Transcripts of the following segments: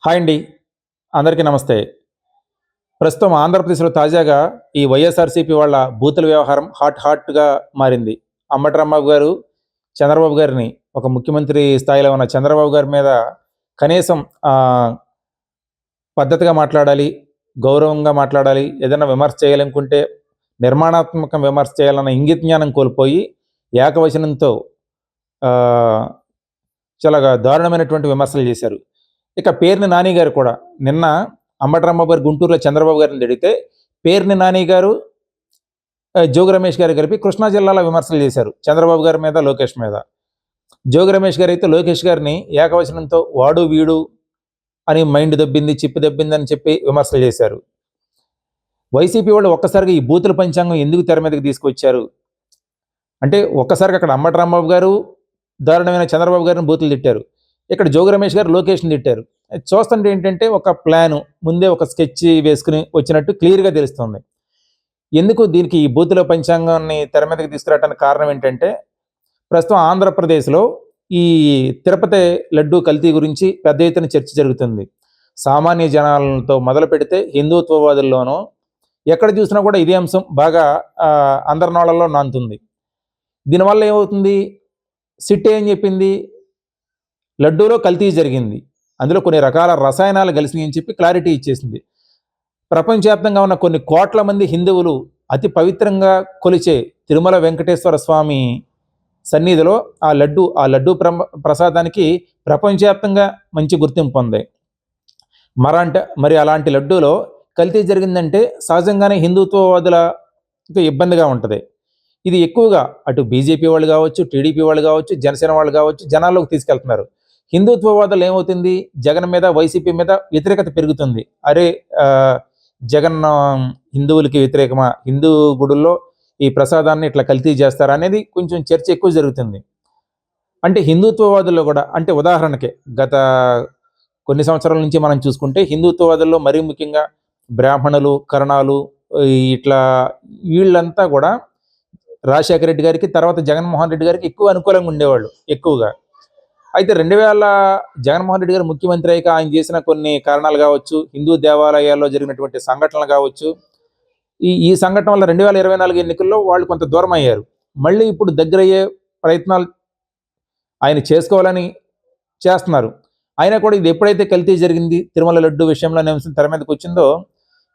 Hi అండి. అందరికీ నమస్తే. ప్రస్తుతం ఆంధ్రప్రదేశ్‌లో తాజాగా ఈ వైఎస్ఆర్‌సీపీ వాళ్ళ బూతుల వ్యవహారం హాట్‌గా మారింది. అంబటి రాంబాబు గారు చంద్రబాబు గారిని ఒక ముఖ్యమంత్రి స్థాయిలో ఉన్న చంద్రబాబు గారి మీద కనీసం ఆహ్, పద్ధతిగా మాట్లాడాలి, గౌరవంగా మాట్లాడాలి, ఏదైనా విమర్శ చేయాలనుకుంటే నిర్మాణాత్మక విమర్శ చేయాలన్న ఇంగిత జ్ఞానం కోల్పోయి ఏకవచనంతో ఆహ్, చాలా దారుణమైనటువంటి విమర్శలు చేశారు. ఇక పేర్ని నాని గారు కూడా నిన్న అంబటి రాంబాబు గారు గుంటూరులో చంద్రబాబు గారిని తిడితే, పేర్ని నాని గారు, జోగి రమేష్ గారు కలిపి కృష్ణా జిల్లాలో విమర్శలు చేశారు. చంద్రబాబు గారి మీద, లోకేష్ మీద. జోగి రమేష్ గారైతే లోకేష్ గారిని ఏకవచనంతో వాడు, వీడు అని మైండ్ దొబ్బింది, చిప్పి దొబ్బిందని చెప్పి విమర్శలు చేశారు. వైసీపీ వాళ్ళు ఒక్కసారిగా ఈ బూతుల పంచాంగం ఎందుకు తెర మీదకి తీసుకొచ్చారు? అంటే ఒక్కసారిగా అక్కడ అంబటి రాంబాబు గారు దారుణమైన చంద్రబాబు గారిని బూతులు తిట్టారు. ఇక్కడ జోగి రమేష్ గారు లోకేష్‌ని తిట్టారు. అది చూస్తుంటే ఏంటంటే ఒక ప్లాను, ముందే ఒక స్కెచ్ వేసుకొని వచ్చినట్టు క్లియర్‌గా తెలుస్తుంది. ఎందుకు దీనికి ఈ బూతుల పంచాంగాన్ని తెర మీదకి తీసుకురావడానికి కారణం ఏంటంటే, ప్రస్తుతం ఆంధ్రప్రదేశ్‌లో ఈ తిరుపతి లడ్డూ కల్తీ గురించి పెద్ద ఎత్తున చర్చ జరుగుతుంది. సామాన్య జనాలతో మొదలుపెడితే హిందుత్వవాదుల్లోనూ ఎక్కడ చూసినా కూడా ఇదే అంశం బాగా అందరి నోళ్ళలో నానుతుంది. దీనివల్ల ఏమవుతుంది? సిట్ ఏం చెప్పింది? లడ్డూలో కల్తీ జరిగింది. అందులో కొన్ని రకాల రసాయనాలు కలిసినాయి అని చెప్పి క్లారిటీ ఇచ్చేసింది. ప్రపంచవ్యాప్తంగా ఉన్న కొన్ని కోట్ల మంది హిందువులు అతి పవిత్రంగా కొలిచే తిరుమల వెంకటేశ్వర స్వామి సన్నిధిలో ఆ లడ్డూ ప్రసాదానికి ప్రపంచవ్యాప్తంగా మంచి గుర్తింపు ఉంది. మరి అలాంటి లడ్డూలో కల్తీ జరిగిందంటే సహజంగానే హిందుత్వవాదులకు ఇబ్బందిగా ఉంటది. ఇది ఎక్కువగా అటు బీజేపీ వాళ్ళు కావచ్చు, టీడీపీ వాళ్ళు కావచ్చు, జనసేన వాళ్ళు కావచ్చు, జనాల్లోకి తీసుకెళ్తున్నారు. హిందుత్వవాదులు ఏమవుతుంది? జగన్ మీద, వైసీపీ మీద వ్యతిరేకత పెరుగుతుంది. అరే! జగన్ హిందువులకి వ్యతిరేకమా? హిందూ గుడుల్లో ఈ ప్రసాదాన్ని ఇట్లా కల్తీ చేస్తారా? అనేది కొంచెం చర్చ ఎక్కువ జరుగుతుంది. అంటే హిందుత్వవాదుల్లో కూడా అంటే ఉదాహరణకి గత కొన్ని సంవత్సరాల నుంచి మనం చూసుకుంటే హిందుత్వవాదుల్లో మరీ ముఖ్యంగా బ్రాహ్మణులు, కరణాలు ఇట్లా వీళ్ళంతా కూడా రాజశేఖర రెడ్డి గారికి, తర్వాత జగన్మోహన్ రెడ్డి గారికి ఎక్కువ అనుకూలంగా ఉండేవాళ్ళు ఎక్కువగా. అయితే 2000 జగన్మోహన్ రెడ్డి గారు ముఖ్యమంత్రి అయ్యాక ఆయన చేసిన కొన్ని కారణాలు కావచ్చు, హిందూ దేవాలయాల్లో జరిగినటువంటి సంఘటనలు కావచ్చు, ఈ సంఘటన వల్ల 2024 ఎన్నికల్లో వాళ్ళు కొంత దూరం అయ్యారు. మళ్ళీ ఇప్పుడు దగ్గరయ్యే ప్రయత్నాలు ఆయన చేసుకోవాలని చేస్తున్నారు. అయినా కూడా ఇది ఎప్పుడైతే కల్తీ జరిగింది, తిరుమల లడ్డు విషయంలో అనే అంశం తెర మీదకి వచ్చిందో,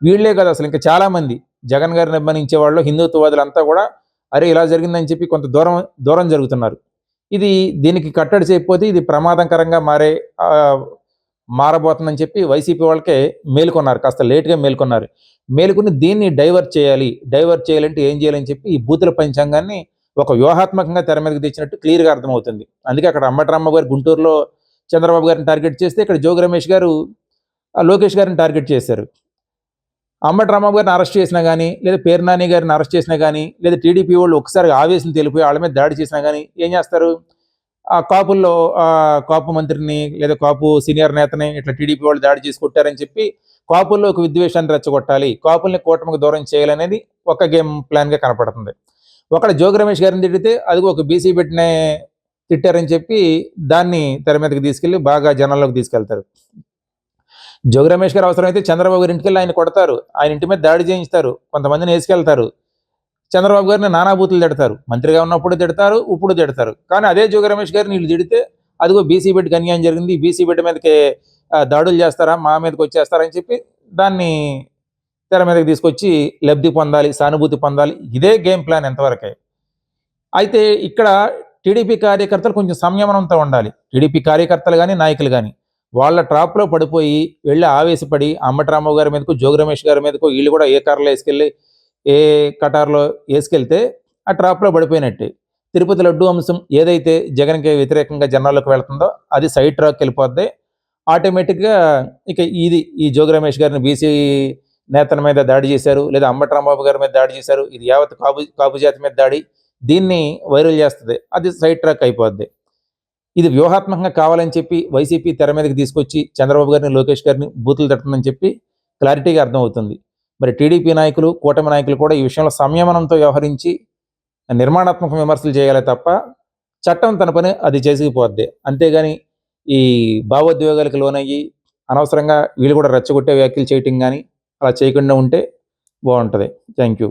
వీళ్ళే కాదు అసలు ఇంకా చాలామంది జగన్ గారిని అభిమానించే వాళ్ళు హిందుత్వవాదులంతా కూడా అరే ఇలా జరిగిందని చెప్పి కొంత దూరం జరుగుతున్నారు. దీనికి కట్టడి చేయకపోతే ఇది ప్రమాదకరంగా మారబోతుందని చెప్పి వైసీపీ వాళ్ళకే మేలుకొన్నారు. కాస్త లేట్‌గా మేలుకొన్నారు. మేలుకొని దీన్ని డైవర్ట్ చేయాలంటే ఏం చేయాలని చెప్పి ఈ బూతుల పంచాంగాన్ని ఒక వ్యూహాత్మకంగా తెర మీదకి తెచ్చినట్టు క్లియర్‌గా అర్థమవుతుంది. అందుకే అక్కడ అంబటి రాంబాబు గారు గుంటూరులో చంద్రబాబు గారిని టార్గెట్ చేస్తే, ఇక్కడ జోగి రమేష్ గారు లోకేష్ గారిని టార్గెట్ చేశారు. అంబటి రాంబాబు గారిని అరెస్ట్ చేసినా గానీ, లేదా పేర్ని నాని గారిని అరెస్ట్ చేసినా గానీ, లేదా టీడీపీ వాళ్ళు ఒక్కసారిగా ఆవేశం తెలిపోయి వాళ్ళ మీద దాడి చేసినా గానీ ఏం చేస్తారు? కాపుల్లో కాపు మంత్రిని లేదా కాపు సీనియర్ నేతని ఇట్లా టీడీపీ వాళ్ళు దాడి చేసి కొట్టారని చెప్పి కాపుల్లో ఒక విద్వేషాన్ని రెచ్చగొట్టాలి, కాపుల్ని కూటమికి దూరం చేయాలనేది ఒక గేమ్ ప్లాన్‌గా కనపడుతుంది. ఒకడు జోగి రమేష్ గారిని తిడితే అదిగో ఒక బీసీ బిడ్డనే తిట్టారని చెప్పి దాన్ని తెర మీదకి తీసుకెళ్ళి బాగా జనాల్లోకి తీసుకెళ్తారు. జోగి రమేష్ గారు అవసరమైతే చంద్రబాబు గారి ఇంటికెళ్ళి ఆయన కొడతారు. ఆయన ఇంటి మీద దాడి చేయిస్తారు. కొంతమందిని ఏసుకెళ్తారు. చంద్రబాబు గారిని నానా బూతులు తిడతారు. మంత్రిగా ఉన్నప్పుడు తిడతారు, ఇప్పుడు తిడతారు. కానీ అదే జోగి రమేష్ గారిని వీళ్ళు తిడితే అదిగో బీసీ బిడ్డకి అన్యాయం జరిగింది, బీసీ బిడ్డ మీదకి దాడులు చేస్తారా, మా మీదకి వచ్చేస్తారా అని చెప్పి దాన్ని తెర మీదకి తీసుకొచ్చి లబ్ధి పొందాలి, సానుభూతి పొందాలి. ఇదే గేమ్ ప్లాన్ ఎంతవరకే. అయితే ఇక్కడ టీడీపీ కార్యకర్తలు కొంచెం సంయమనంతో ఉండాలి. టీడీపీ కార్యకర్తలు గాని, నాయకులు గాని. వాళ్ళ ట్రాప్‌లో పడిపోయి, వెళ్లి ఆవేశపడి అంబటి రాంబాబు గారి మీదకో, జోగి రమేష్ గారి మీదకో ఈళ్ళు కూడా ఏ కార్‌లో ఏసుకెళ్ళి, ఏ కటార్‌లో ఏసుకెళ్తే ఆ ట్రాప్‌లో పడిపోయినట్టే. తిరుపతి లడ్డూ అంశం ఏదైతే జగన్‌కి వ్యతిరేకంగా జనాల్లోకి వెళ్తుందో అది సైడ్ ట్రాక్‌కెళ్ళిపోద్ది. ఆటోమేటిక్‌గా ఈ జోగి రమేష్ గారిని బీసీ నేతల మీద దాడి చేశారు, లేదా అంబటి రాంబాబు గారి మీద దాడి చేశారు. ఇది యావత్ కాపు జాతి మీద దాడి. దీన్ని వైరల్ చేస్తది. అది సైడ్ ట్రాక్ అయిపోద్ది. ఇది వ్యూహాత్మకంగా కావాలని చెప్పి వైసీపీ తెర మీదకి తీసుకొచ్చి చంద్రబాబు గారిని, లోకేష్ గారిని బూతులు తిడుతుందని చెప్పి క్లారిటీగా అర్థమవుతుంది. మరి టీడీపీ నాయకులు, కూటమి నాయకులు కూడా ఈ విషయంలో సంయమనంతో వ్యవహరించి నిర్మాణాత్మక విమర్శలు చేయాలే తప్ప చట్టం తన పని అది చేసుకుపోద్ది. అంతేగాని ఈ భావోద్వేగాలకు లోనయ్యి అనవసరంగా వీళ్ళు కూడా రెచ్చగొట్టే వ్యాఖ్యలు చేయటం కానీ అలా చేయకుండా ఉంటే బాగుంటుంది. Thank you.